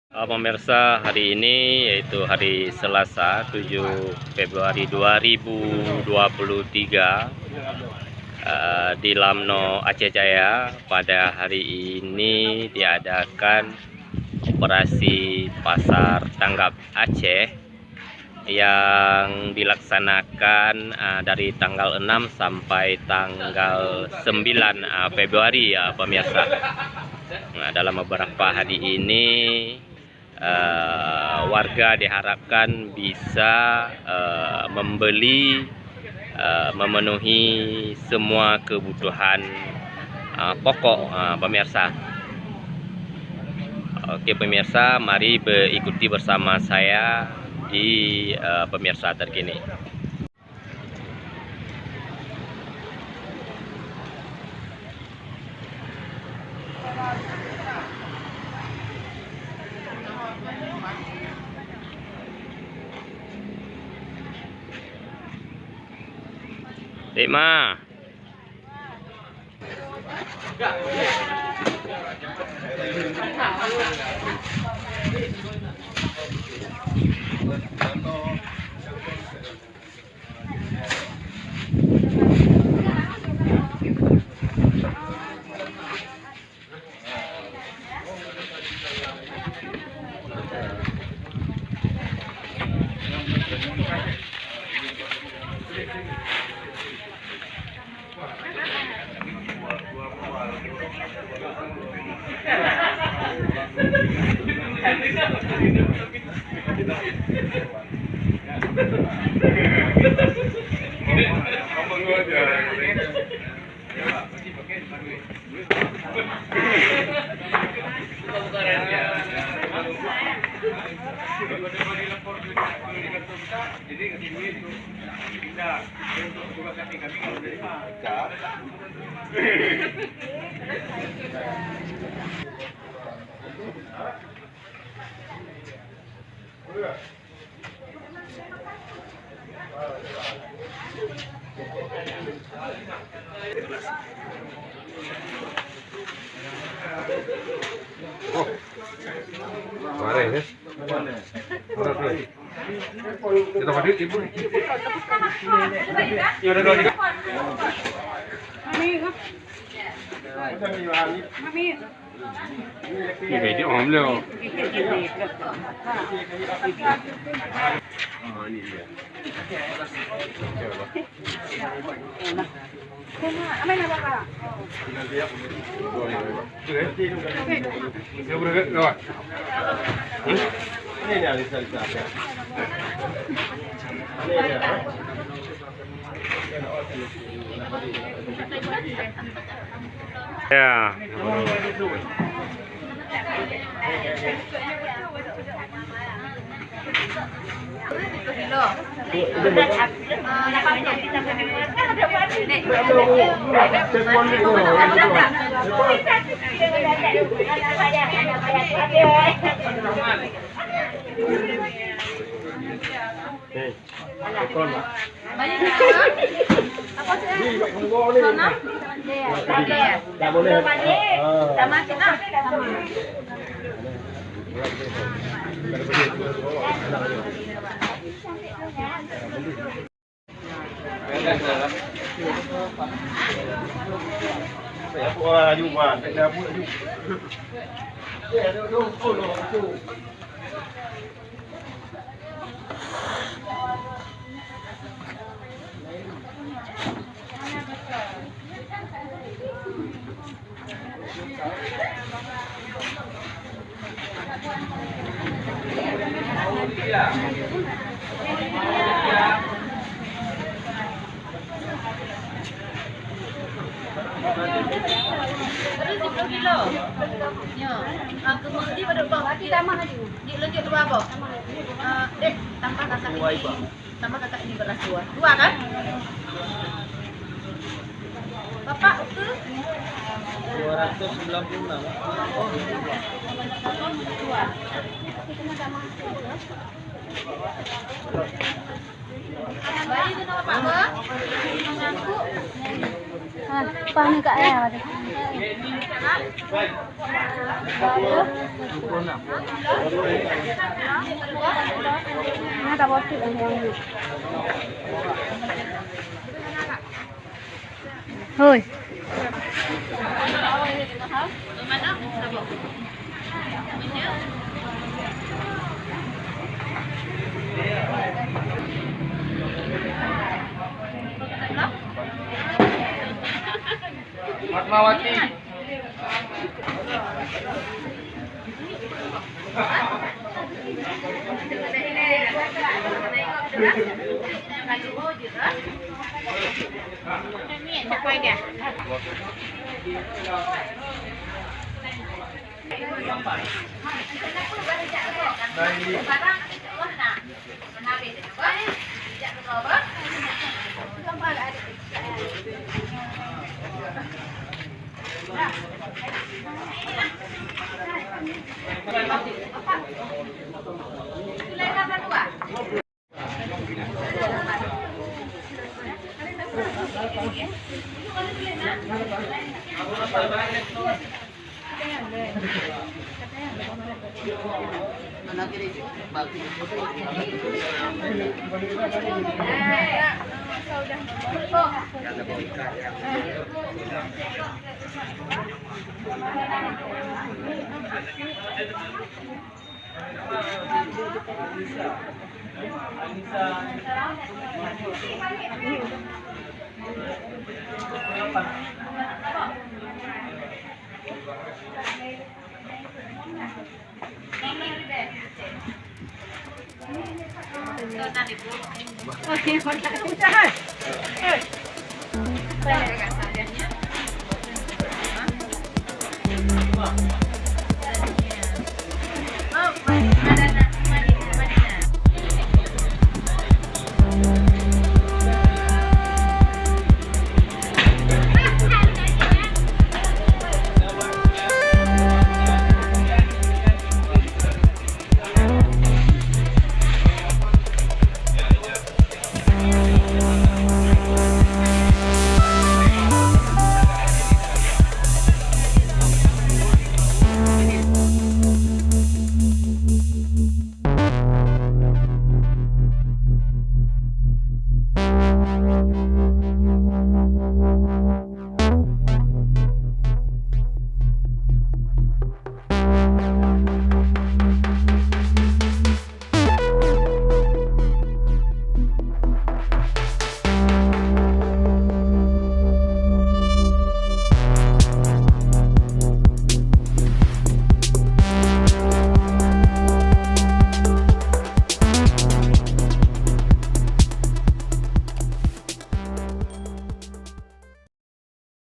Pemirsa, hari ini yaitu hari Selasa 7 Februari 2023 di Lamno Aceh Jaya. Pada hari ini diadakan operasi pasar tanggap Aceh yang dilaksanakan dari tanggal 6 sampai tanggal 9 Februari ya pemirsa. Nah, dalam beberapa hari ini warga diharapkan bisa membeli, memenuhi semua kebutuhan pokok pemirsa. Oke pemirsa, mari ikuti bersama saya di pemirsa terkini. Lima. Mari, ya. Kita mandi ibu. Ya udah kalau ini video om lo. Oh ini dia. Ya. Kemudian pada bawah di tambah lagi. Di lanjut dua apa? Dek, tambah kakak ini. Tambah kakak ini beras dua. Dua kan? Bapak itu 296. Oh, dua. Bayi itu nama Pak Mengaku. Paano ka ayaw? Ada bosik yang Hoi. Mana? Sabo. Fatmawati. Oke,